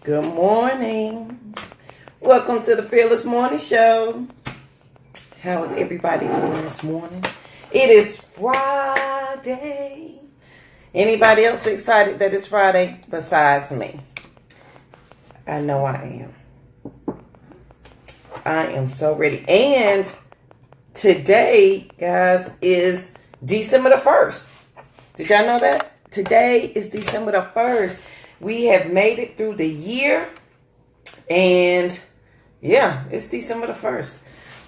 Good morning. Welcome to the Fearless Morning Show. How is everybody doing this morning? It is Friday. Anybody else excited that it's Friday besides me? I know I am. I am so ready. And today, guys, is December the 1st. Did y'all know that? Today is December the 1st. We have made it through the year. And yeah, it's December the 1st.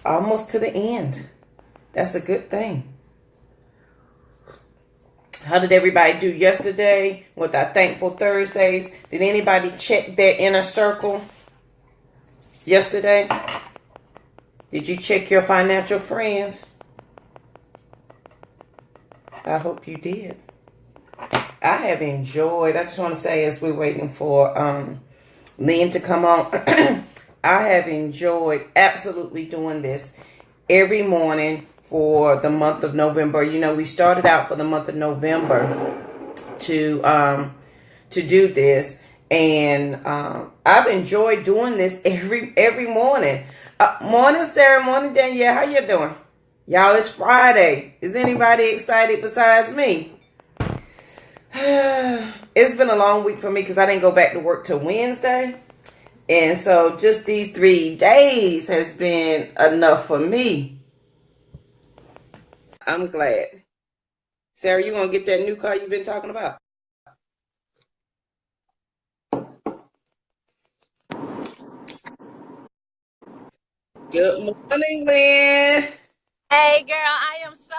Almost to the end. That's a good thing. How did everybody do yesterday with our Thankful Thursdays? Did anybody check their inner circle yesterday? Did you check your financial friends? I hope you did. I have enjoyed, I just want to say as we're waiting for Lynn to come on, I have enjoyed absolutely doing this every morning for the month of November. You know, we started out for the month of November to do this, and I've enjoyed doing this every morning. Morning, Sarah. Morning, Danielle. How you doing? Y'all, it's Friday. Is anybody excited besides me? It's been a long week for me because I didn't go back to work till Wednesday. And so just these 3 days has been enough for me. I'm glad. Sarah, you want to get that new car you've been talking about? Good morning, Lynn. Hey girl, I am so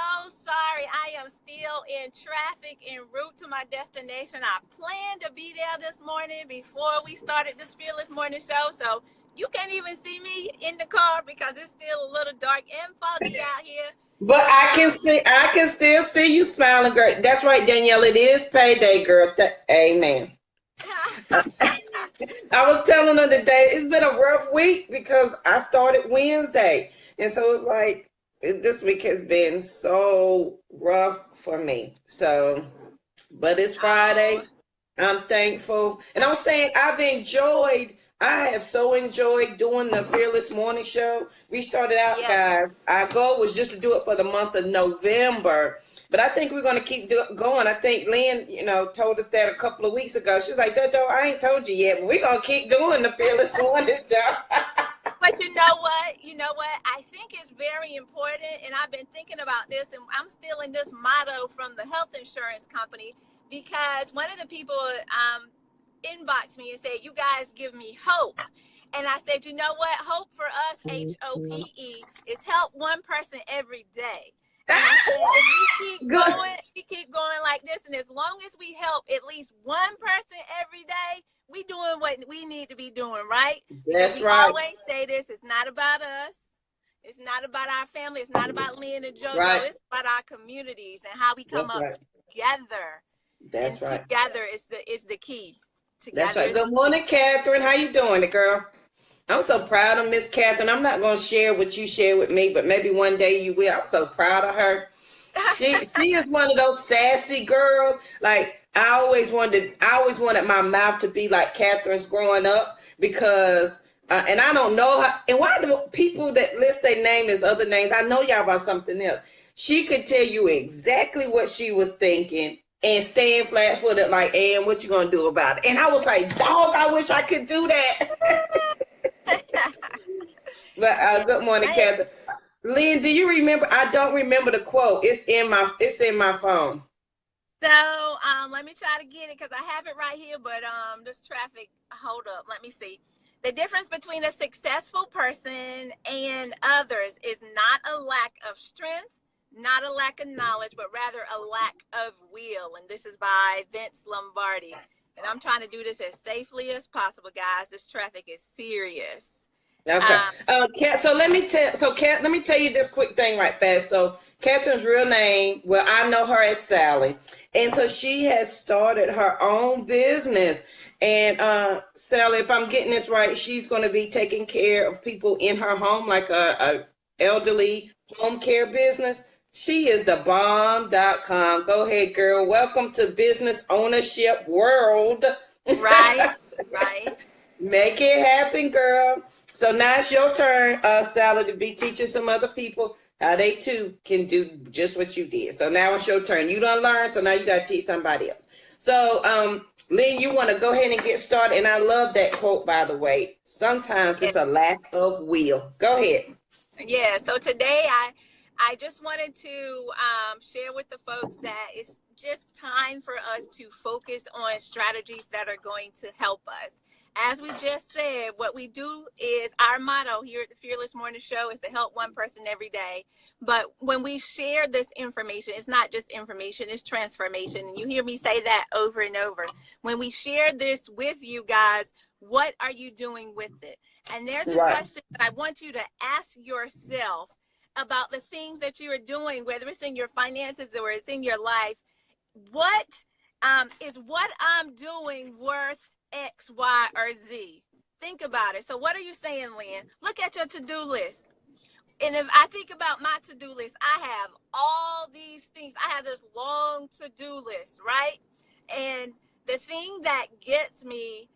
sorry. I am still in traffic en route to my destination. I planned to be there this morning before we started this Fearless Morning Show. So you can't even see me in the car because it's still a little dark and foggy out here. But I can still see you smiling, girl. That's right, Danielle. It is payday, girl. Amen. I was telling her today it's been a rough week because I started Wednesday, and so it's like this week has been so rough for me. So, but it's Friday. I'm thankful, and I'm saying I have so enjoyed doing the Fearless Morning Show. We started out, Yes. guys. Our goal was just to do it for the month of November. But I think we're going to keep going. I think Lynn, told us that a couple of weeks ago. She's like, Jojo, I ain't told you yet, but we're going to keep doing the Fearless Morning Show. But you know what? I think it's very important, and I've been thinking about this, and I'm stealing this motto from the health insurance company because one of the people inboxed me and said, "You guys give me hope." And I said, you know what? Hope for us, HOPE, is help one person every day. And I said, if we keep going like this, and as long as we help at least one person every day, we doing what we need to be doing, right? That's because we right. always say this, it's not about us. It's not about our family. It's not about Lynn and JoJo. Right. It's about our communities and how we come That's up right. together. That's and right. Together is the key. Together. That's right. Good morning, Catherine. How you doing, girl? I'm so proud of Miss Catherine. I'm not going to share what you share with me, but maybe one day you will. I'm so proud of her. She is one of those sassy girls. Like I always wanted my mouth to be like Catherine's growing up because, and I don't know how. And why do people that list their name as other names? I know y'all about something else. She could tell you exactly what she was thinking and stand flat footed like, "And what you gonna do about it?" And I was like, "Dog, I wish I could do that." But good morning, Right. Catherine. Lynn, do you remember? I don't remember the quote. It's in my phone. So let me try to get it because I have it right here, but this traffic, hold up, let me see. The difference between a successful person and others is not a lack of strength, not a lack of knowledge, but rather a lack of will. And this is by Vince Lombardi. And I'm trying to do this as safely as possible, guys. This traffic is serious. Okay. Kat, so let me tell you this quick thing right fast. So Catherine's real name, well, I know her as Sally. And so she has started her own business. And Sally, if I'm getting this right, she's going to be taking care of people in her home, like a elderly home care business. She is the bomb.com. Go ahead, girl. Welcome to business ownership world. Right, right. Make it happen, girl. So now it's your turn, Sally, to be teaching some other people how they too can do just what you did. So now it's your turn. You done learn, so now you got to teach somebody else. So, Lynn, you want to go ahead and get started? And I love that quote, by the way. Sometimes Yeah. it's a lack of will. Go ahead. Yeah, so today I just wanted to share with the folks that it's just time for us to focus on strategies that are going to help us. As we just said, what we do is our motto here at the Fearless Morning Show is to help one person every day. But when we share this information, it's not just information, it's transformation. And you hear me say that over and over. When we share this with you guys, what are you doing with it? And there's a Right. question that I want you to ask yourself about the things that you are doing, whether it's in your finances or it's in your life. What is what I'm doing worth X, Y, or Z? Think about it. So what are you saying, Lynn? Look at your to-do list. And if I think about my to-do list, I have all these things. I have this long to-do list, right? And the thing that gets me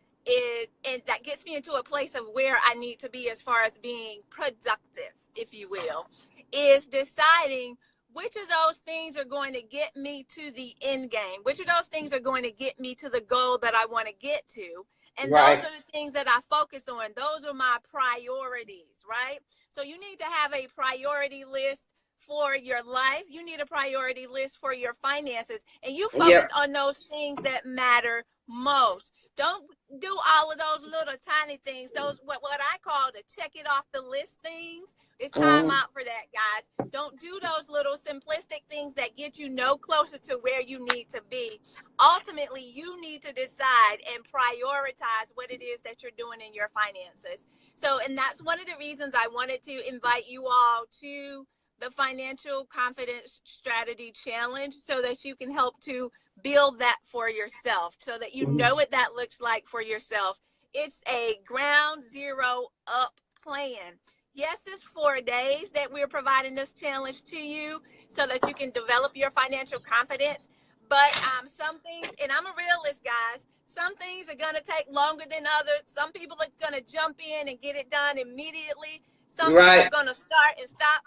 and that gets me into a place of where I need to be as far as being productive, if you will, is deciding which of those things are going to get me to the end game, which of those things are going to get me to the goal that I want to get to. And Right. those are the things that I focus on. Those are my priorities, right? So you need to have a priority list for your life. You need a priority list for your finances, and you Yep. focus on those things that matter most. Don't do all of those little tiny things, those what I call the check it off the list things. It's time Mhm. out for that, guys. Don't do those little simplistic things that get you no closer to where you need to be. Ultimately, you need to decide and prioritize what it is that you're doing in your finances. So, and that's one of the reasons I wanted to invite you all to the Financial Confidence Strategy Challenge so that you can help to build that for yourself, so that you know what that looks like for yourself. It's a ground zero up plan. Yes, it's 4 days that we're providing this challenge to you so that you can develop your financial confidence. But some things, and I'm a realist, guys, some things are going to take longer than others. Some people are going to jump in and get it done immediately. Some people are Right. going to start and stop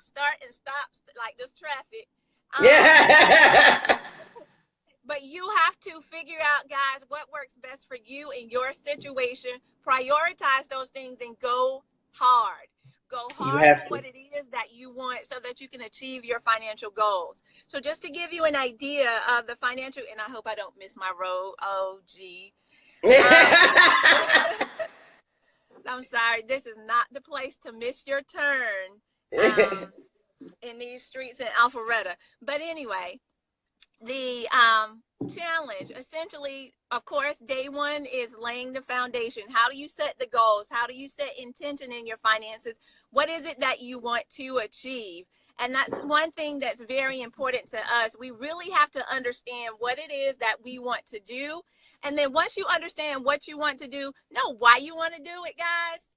like this traffic. Yeah. But you have to figure out, guys, what works best for you in your situation. Prioritize those things and go hard. Go You hard have on to. what it is that you want so that you can achieve your financial goals. So just to give you an idea of the financial, and I hope I don't miss my road. Oh, gee. I'm sorry. This is not the place to miss your turn in these streets in Alpharetta. But anyway, the challenge essentially, of course, day one is laying the foundation. How do you set the goals? How do you set intention in your finances? What is it that you want to achieve? And that's one thing that's very important to us. We really have to understand what it is that we want to do. And then once you understand what you want to do, know why you want to do it, guys,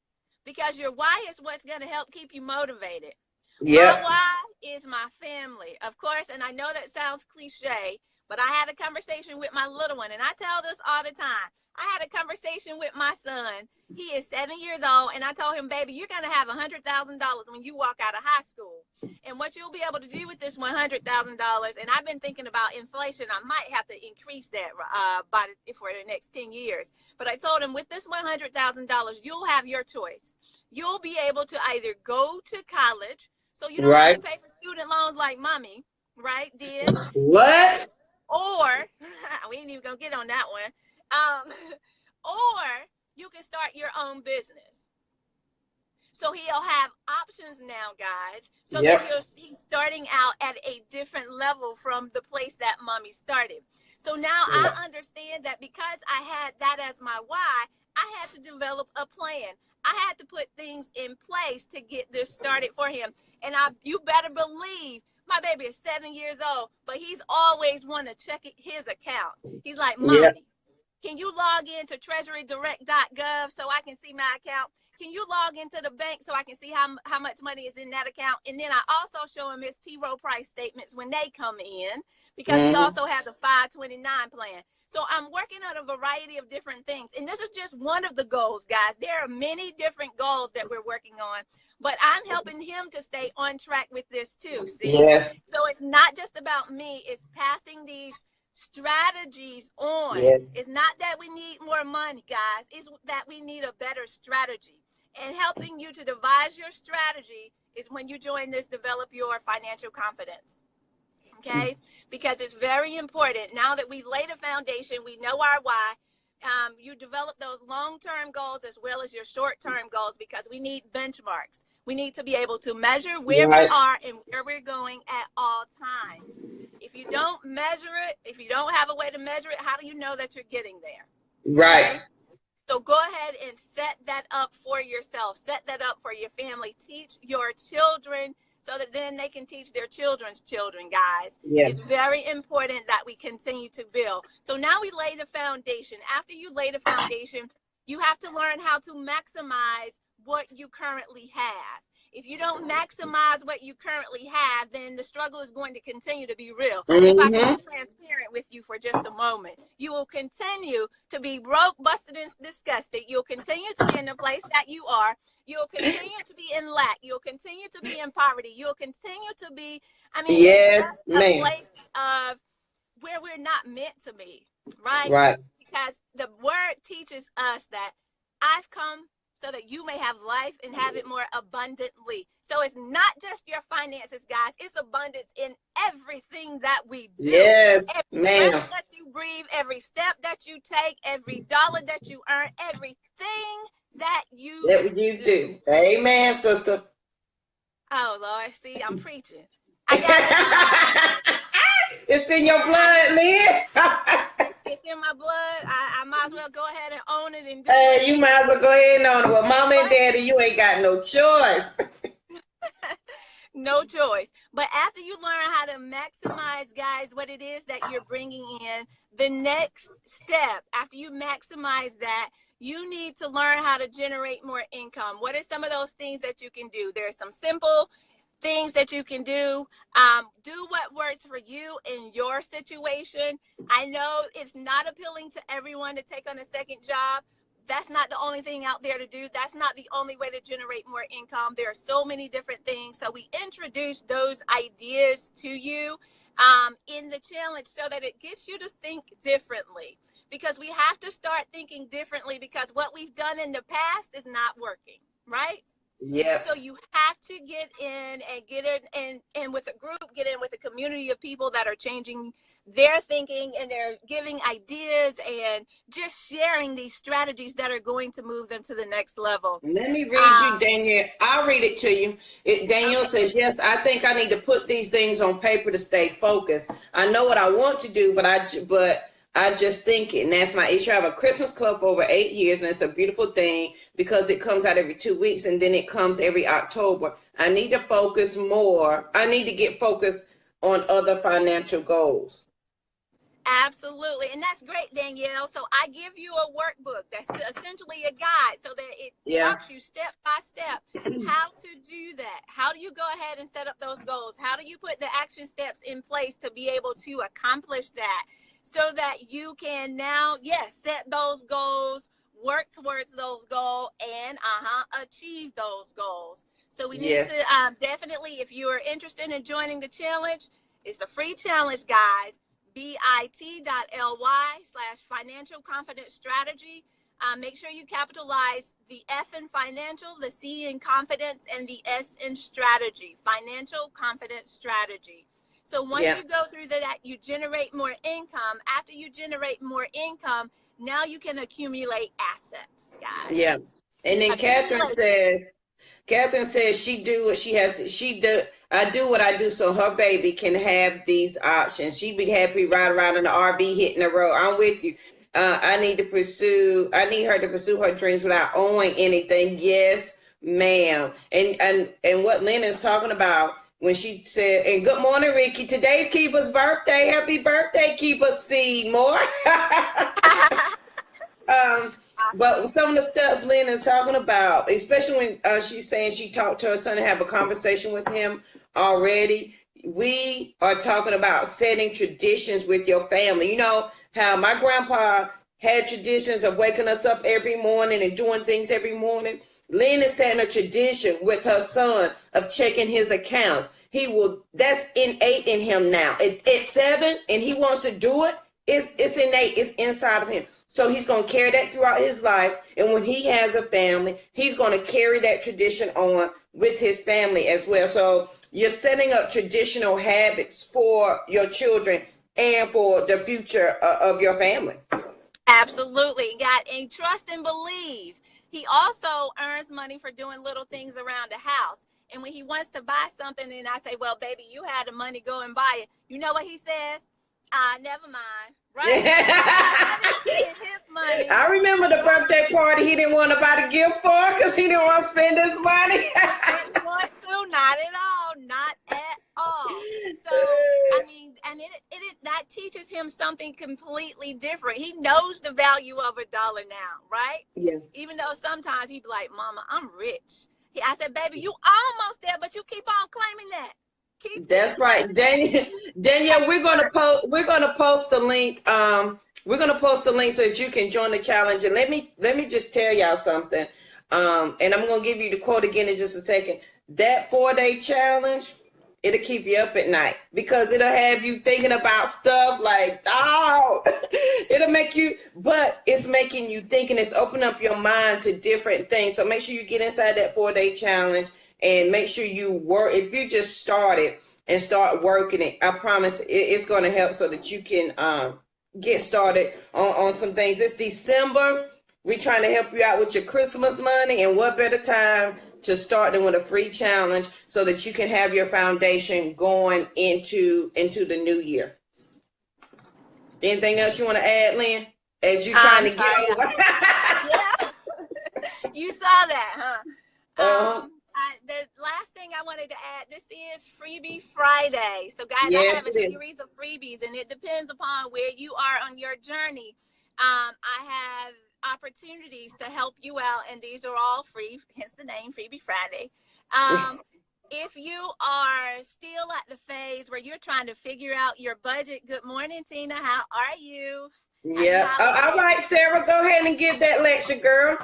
because your why is what's going to help keep you motivated. My Yep. why is my family, of course, and I know that sounds cliche, but I had a conversation with my little one, and I tell this all the time. I had a conversation with my son. He is 7 years old, and I told him, baby, you're going to have $100,000 when you walk out of high school. And what you'll be able to do with this $100,000, and I've been thinking about inflation, I might have to increase that for the next 10 years. But I told him, with this $100,000, you'll have your choice. You'll be able to either go to college, so you don't have to Right. pay for student loans like mommy, right, did. What? And, or, we ain't even going to get on that one. Or you can start your own business. So he'll have options now, guys, so that Yep. he's starting out at a different level from the place that mommy started. So now I Yep. understand that because I had that as my why, I had to develop a plan. I had to put things in place to get this started for him. And you better believe my baby is 7 years old, but he's always want to check his account. He's like, Yep. mommy, Can you log into Treasury Directgov so I can see my account? Can you log into the bank so I can see how much money is in that account? And then I also show him his T. Rowe Price statements when they come in, because he also has a 529 plan. So I'm working on a variety of different things. And this is just one of the goals, guys. There are many different goals that we're working on, but I'm helping him to stay on track with this too, see? Yes. So it's not just about me. It's passing these strategies on. Yes. It's not that we need more money, guys. It's that we need a better strategy. And helping you to devise your strategy is when you join this Develop Your Financial Confidence. Okay? Because it's very important. Now that we laid a foundation, we know our why. You develop those long-term goals as well as your short-term goals, because we need benchmarks. We need to be able to measure where we are and where we're going at all times. If you don't measure it, if you don't have a way to measure it, how do you know that you're getting there? Right. Okay? So go ahead and set that up for yourself. Set that up for your family. Teach your children so that then they can teach their children's children, guys. Yes. It's very important that we continue to build. So now we lay the foundation. After you lay the foundation, you have to learn how to maximize what you currently have. If you don't maximize what you currently have, then the struggle is going to continue to be real. If I can be transparent with you for just a moment, you will continue to be broke, busted, and disgusted. You'll continue to be in the place that you are. You'll continue to be in lack. You'll continue to be in poverty. You'll continue to be, yes, it's just a place of where we're not meant to be, right? Right. Because the word teaches us that I've come so that you may have life and have it more abundantly. So it's not just your finances, guys. It's abundance in everything that we do. Yes, every breath that you breathe, every step that you take, every dollar that you earn, everything that you do. Amen, sister. Oh, Lord. See, I'm preaching. I got it. It's in your blood, man. It's in my blood. I might as well go ahead and own it and do it. You might as well go ahead and own it. Well, mama and daddy, you ain't got no choice. No choice. But after you learn how to maximize, guys, what it is that you're bringing in, the next step, after you maximize that, you need to learn how to generate more income. What are some of those things that you can do? There's some simple things that you can do. Do what works for you in your situation. I know it's not appealing to everyone to take on a second job. That's not the only thing out there to do. That's not the only way to generate more income. There are so many different things. So we introduce those ideas to you in the challenge so that it gets you to think differently, because we have to start thinking differently, because what we've done in the past is not working, right? Yeah. So you have to get in and with a group, get in with a community of people that are changing their thinking, and they're giving ideas and just sharing these strategies that are going to move them to the next level. Let me read you, Danielle. I'll read it to you. Danielle says, yes, I think I need to put these things on paper to stay focused. I know what I want to do, but I just think it, and that's my issue. I have a Christmas club for over 8 years, and it's a beautiful thing because it comes out every 2 weeks, and then it comes every October. I need to focus more. I need to get focused on other financial goals. Absolutely. And that's great, Danielle. So I give you a workbook that's essentially a guide so that it walks you step by step how to do that. How do you go ahead and set up those goals? How do you put the action steps in place to be able to accomplish that, so that you can now, set those goals, work towards those goals, and achieve those goals. So we need to definitely, if you are interested in joining the challenge, it's a free challenge, guys. bit.ly/financial confidence strategy. Make sure you capitalize the F in financial, the C in confidence, and the S in strategy. Financial confidence strategy. So once you go through that, you generate more income. After you generate more income, now you can accumulate assets, guys. Yeah. And then Catherine says she do what she has to. I do what I do so her baby can have these options. She'd be happy riding around in the RV hitting the road. I'm with you. I need her to pursue her dreams without owing anything. Yes, ma'am. And what Lena's talking about when she said, and good morning, Ricky. Today's Keeper's birthday. Happy birthday, Keeper Seymour. Um, Awesome. but some of the stuff Lynn is talking about, especially when she's saying she talked to her son and have a conversation with him already. We are talking about setting traditions with your family. You know how my grandpa had traditions of waking us up every morning and doing things every morning. Lynn is setting a tradition with her son of checking his accounts. He will, that's innate in him now. At 7 and he wants to do it, it's innate, it's inside of him. So he's going to carry that throughout his life. And when he has a family, he's going to carry that tradition on with his family as well. So you're setting up traditional habits for your children and for the future of your family. Absolutely. Got and trust and believe. He also earns money for doing little things around the house. And when he wants to buy something, and I say, well, baby, you had the money, go and buy it. You know what he says? Never mind. Right? His money. I remember the birthday party he didn't want to buy the gift for because he didn't want to spend his money. Didn't want to, not at all. Not at all. So, I mean, and that teaches him something completely different. He knows the value of $1 now, right? Yeah. Even though sometimes he'd be like, Mama, I'm rich. I said, baby, you almost there, but you keep on claiming that. That's right. Danielle, we're gonna post the link. We're gonna post the link so that you can join the challenge. And let me just tell y'all something. And I'm gonna give you the quote again in just a second. That 4-day challenge, it'll keep you up at night because it'll have you thinking about stuff like, oh, it'll make you, but it's making you think and it's opening up your mind to different things. So make sure you get inside that 4-day challenge and make sure you work. If you just start it and start working it, I promise it's going to help so that you can get started on some things. It's December. We're trying to help you out with your Christmas money, and what better time to start them with a free challenge so that you can have your foundation going into the new year. Anything else you want to add, Lynn? As you trying to get over? Yeah. You saw that, huh? The last thing I wanted to add, this is Freebie Friday. So guys, I have a series of freebies, and it depends upon where you are on your journey. I have opportunities to help you out, and these are all free, hence the name Freebie Friday. If you are still at the phase where you're trying to figure out your budget, good morning, Tina. How are you? Yeah. All right, Sarah, go ahead and give that lecture, girl.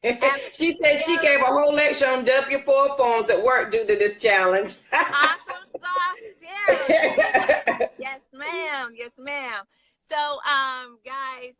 She said she gave a whole lecture on W4 forms at work due to this challenge. Awesome sauce, Sarah. Yes, ma'am. Yes, ma'am. So, guys,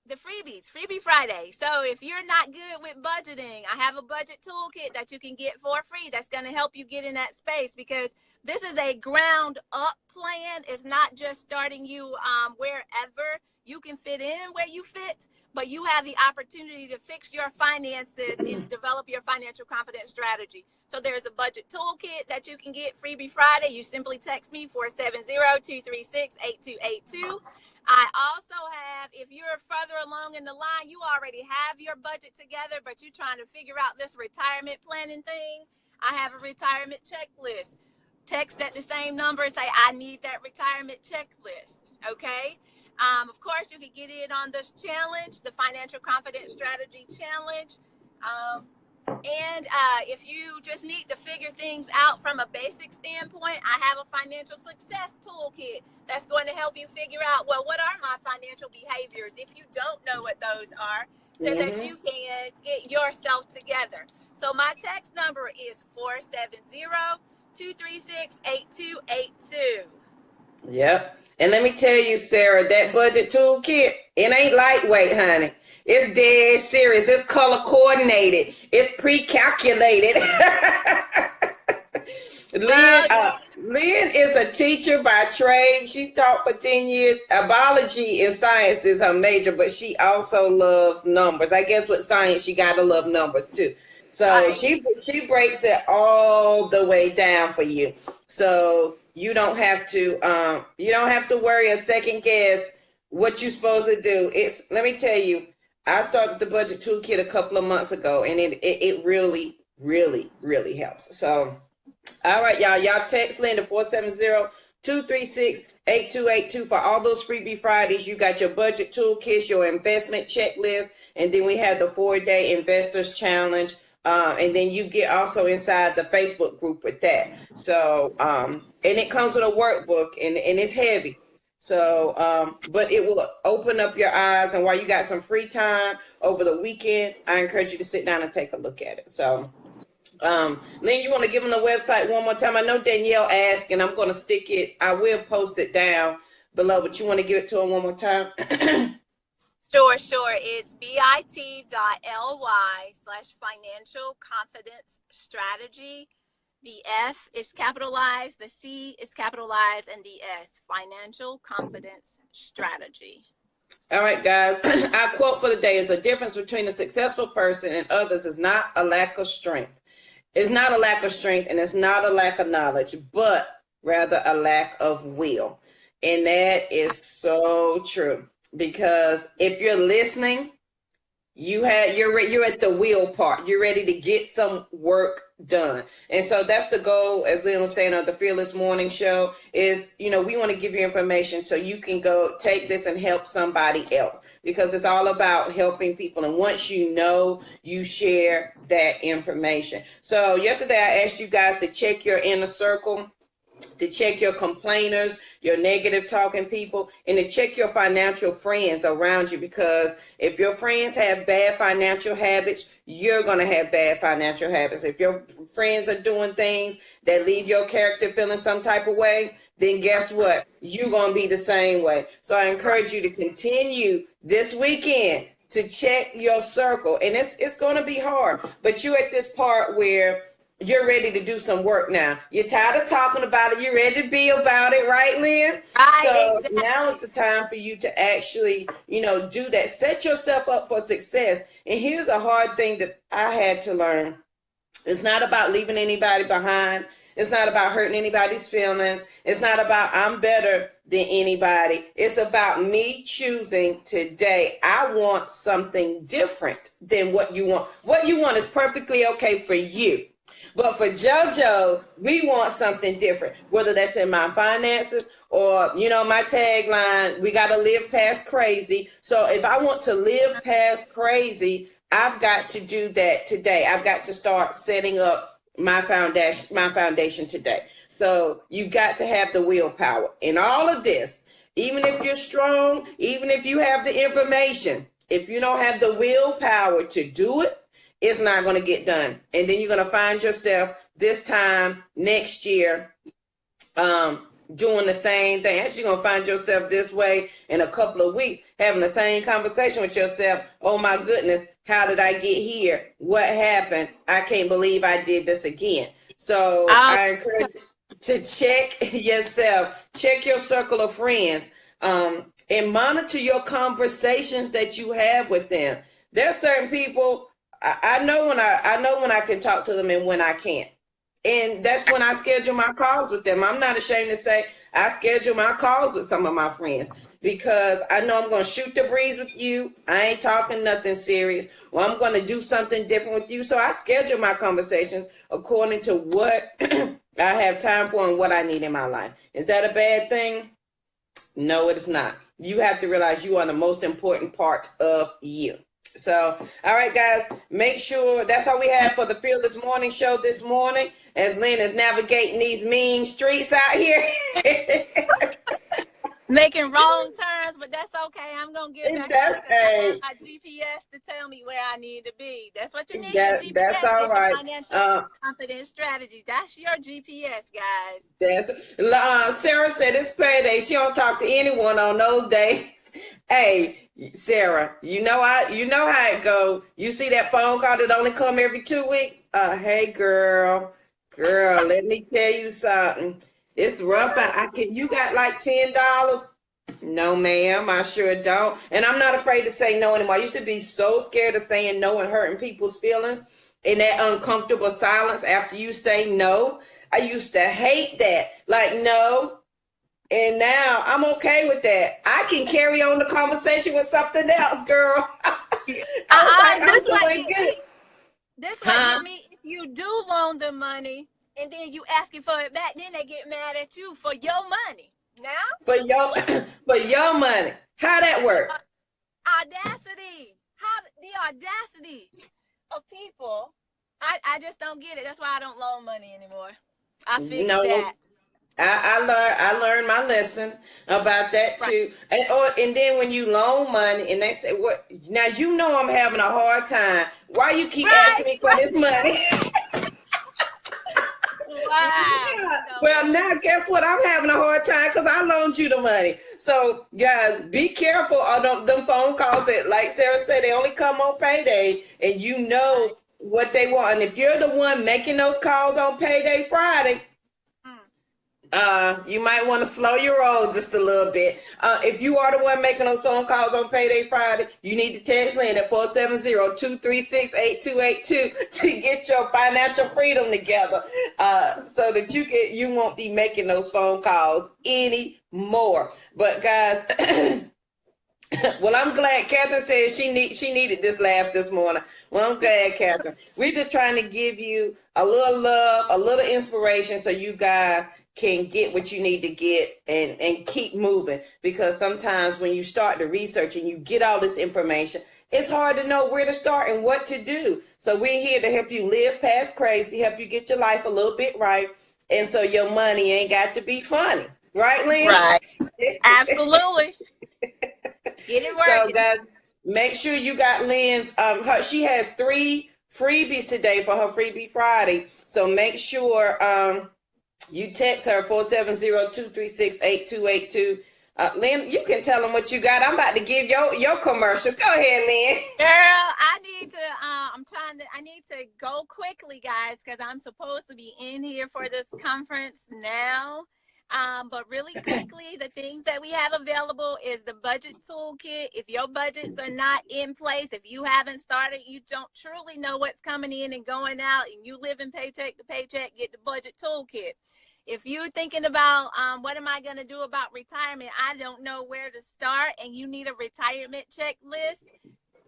the freebies, Freebie Friday. So if you're not good with budgeting, I have a budget toolkit that you can get for free that's going to help you get in that space, because this is a ground up plan. It's not just starting you wherever you can fit in where you fit, but you have the opportunity to fix your finances and develop your financial confidence strategy. So there's a budget toolkit that you can get Freebie Friday. You simply text me 470-236-8282. I also have, if you're further along in the line, you already have your budget together, but you're trying to figure out this retirement planning thing. I have a retirement checklist. Text at the same number and say, I need that retirement checklist. Okay. Of course, you can get in on this challenge, the Financial Confidence Strategy Challenge. And if you just need to figure things out from a basic standpoint, I have a financial success toolkit that's going to help you figure out, well, what are my financial behaviors if you don't know what those are, so that you can get yourself together. So my text number is 470-236-8282. Yep. And let me tell you, Sarah, that budget toolkit, it ain't lightweight, honey. It's dead serious. It's color coordinated. It's pre-calculated. Lynn is a teacher by trade. She's taught for 10 years. Biology and science is her major, but she also loves numbers. I guess with science, you got to love numbers too. So she breaks it all the way down for you. So you don't have to worry a second guess what you're supposed to do. Let me tell you, I started the budget toolkit a couple of months ago, and it really, really, really helps. So, all right, y'all text Linda 236-8282 for all those Freebie Fridays. You got your budget toolkits, your investment checklist, and then we have the 4-day investors challenge. And then you get also inside the Facebook group with that. So, and it comes with a workbook, and it's heavy. So, but it will open up your eyes. And while you got some free time over the weekend, I encourage you to sit down and take a look at it. So, Lynn, you want to give them the website one more time? I know Danielle asked, and I'm going to stick it. I will post it down below, but you want to give it to them one more time? Sure. It's bit.ly/financial confidence strategy. The F is capitalized, the C is capitalized, and the S, financial confidence strategy. All right, guys. Our quote for the day is: the difference between a successful person and others is not a lack of strength. It's not a lack of strength, and it's not a lack of knowledge, but rather a lack of will. And that is so true, because if you're listening, you're at the will part. You're ready to get some work done. And so that's the goal, as Lynn was saying on the Fearless Morning Show, is, we want to give you information so you can go take this and help somebody else, because it's all about helping people. And once you know, you share that information. So yesterday I asked you guys to check your inner circle, to check your complainers, your negative talking people, and to check your financial friends around you, because if your friends have bad financial habits, you're going to have bad financial habits. If your friends are doing things that leave your character feeling some type of way, then guess what? You're going to be the same way. So I encourage you to continue this weekend to check your circle. And it's going to be hard, but you're at this part where you're ready to do some work now. You're tired of talking about it. You're ready to be about it, right, Lynn? Right, so exactly. Now is the time for you to actually, do that. Set yourself up for success. And here's a hard thing that I had to learn. It's not about leaving anybody behind. It's not about hurting anybody's feelings. It's not about I'm better than anybody. It's about me choosing today. I want something different than what you want. What you want is perfectly okay for you. But for JoJo, we want something different, whether that's in my finances or, my tagline, we got to live past crazy. So if I want to live past crazy, I've got to do that today. I've got to start setting up my foundation today. So you got to have the willpower in all of this. Even if you're strong, even if you have the information, if you don't have the willpower to do it, it's not going to get done. And then you're going to find yourself this time next year doing the same thing. Actually, you're going to find yourself this way in a couple of weeks, having the same conversation with yourself. Oh, my goodness, how did I get here? What happened? I can't believe I did this again. So I encourage you to check yourself, check your circle of friends, and monitor your conversations that you have with them. There's certain people I know when I can talk to them and when I can't. And that's when I schedule my calls with them. I'm not ashamed to say I schedule my calls with some of my friends, because I know I'm going to shoot the breeze with you. I ain't talking nothing serious. Well, I'm going to do something different with you. So I schedule my conversations according to what I have time for and what I need in my life. Is that a bad thing? No, it is not. You have to realize you are the most important part of you. So, all right, guys, make sure that's all we have for the Fearless Morning Show this morning, as Lynn is navigating these mean streets out here. Making wrong turns, but that's okay. I'm going to get back on my GPS to tell me where I need to be. That's what you need, GPS. That's all right. Financial confidence strategy. That's your GPS, guys. Sarah said it's payday. She don't talk to anyone on those days. Hey, Sarah, you know how it go. You see that phone call that only come every 2 weeks? Hey, girl, let me tell you something. It's rough. You got like $10? No, ma'am, I sure don't. And I'm not afraid to say no anymore. I used to be so scared of saying no and hurting people's feelings, and that uncomfortable silence after you say no. I used to hate that. Like, no. And now I'm okay with that. I can carry on the conversation with something else, girl. This way, if you do loan them money, and then you asking for it back, then they get mad at you for your money. Now, For your for your money. How that work? Audacity. How the audacity of people. I just don't get it. That's why I don't loan money anymore. I fixed No, that. I learned my lesson about that Right. too. And then when you loan money and they say, what now, you know I'm having a hard time. Why you keep Right. asking me for this money? Wow. Yeah. You know Well, what? now guess what? I'm having a hard time because I loaned you the money. So, guys, be careful of them phone calls that, like Sarah said, they only come on payday, and you Right. know what they want. And if you're the one making those calls on payday Friday, Mm. you might want to slow your roll just a little bit. If you are the one making those phone calls on Payday Friday, you need to text Lynn at 470-236-8282 to get your financial freedom together, so that you won't be making those phone calls anymore. But guys, well, I'm glad Catherine said she needed this laugh this morning. Well, I'm glad, Catherine. We're just trying to give you a little love, a little inspiration, so you guys can get what you need to get and keep moving. Because sometimes when you start the research and you get all this information, it's hard to know where to start and what to do. So we're here to help you live past crazy, help you get your life a little bit right, and so your money ain't got to be funny. Right, Lynn? Right. Absolutely. Get it So working. guys, make sure you got Lynn's she has 3 freebies today for her Freebie Friday. So make sure you text her 470-236-8282. Lynn, you can tell them what you got. I'm about to give your commercial. Go ahead, Lynn. Girl, I need to go quickly, guys, because I'm supposed to be in here for this conference now. But really quickly, the things that we have available is the budget toolkit. If your budgets are not in place, if you haven't started, you don't truly know what's coming in and going out, and you live in paycheck to paycheck, get the budget toolkit. If you're thinking about what am I going to do about retirement, I don't know where to start, and you need a retirement checklist,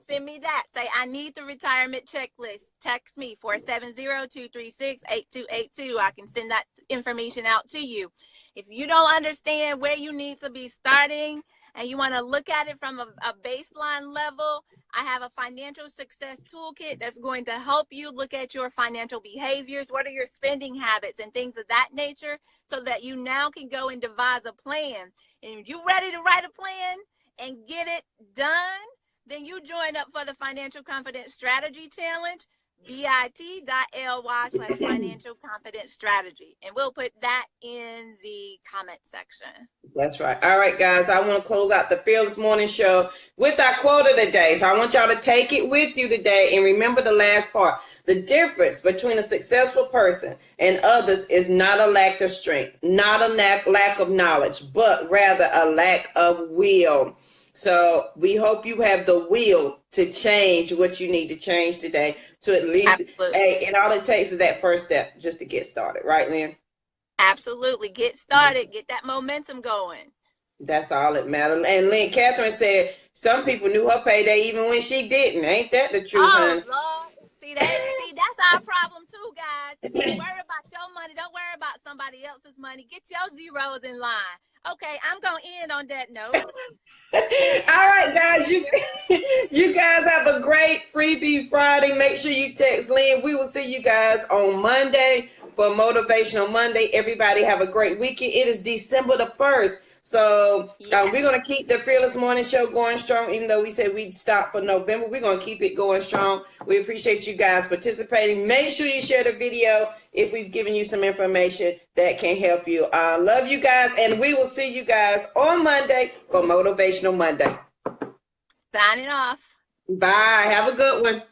send me that. Say, I need the retirement checklist. Text me 470-236-8282. I can send that information out to you. If you don't understand where you need to be starting and you want to look at it from a baseline level, I have a financial success toolkit that's going to help you look at your financial behaviors. What are your spending habits and things of that nature, so that you now can go and devise a plan. And if you're ready to write a plan and get it done, then you join up for the Financial Confidence Strategy Challenge, bit.ly/financial confidence strategy. And we'll put that in the comment section. That's right. All right, guys, I want to close out the Fearless Morning Show with our quote of the day. So I want y'all to take it with you today and remember the last part. The difference between a successful person and others is not a lack of strength, not a lack of knowledge, but rather a lack of will. So we hope you have the will to change what you need to change today, to at least, hey, and all it takes is that first step just to get started. Right, Lynn? Absolutely. Get started. Get that momentum going. That's all that matters. And Lynn, Catherine said some people knew her payday even when she didn't. Ain't that the truth, Oh, honey? Lord. See, that's our problem too, guys. Worry about your money. Don't worry about somebody else's money. Get your zeros in line. Okay, I'm going to end on that note. All right, guys, you guys have a great Freebie Friday. Make sure you text Lynn. We will see you guys on Monday for Motivational Monday. Everybody have a great weekend. It is December the 1st. So we're going to keep the Fearless Morning Show going strong, even though we said we'd stop for November. We're going to keep it going strong. We appreciate you guys participating. Make sure you share the video if we've given you some information that can help you. Love you guys, and we will see you guys on Monday for Motivational Monday. Signing off. Bye. Have a good one.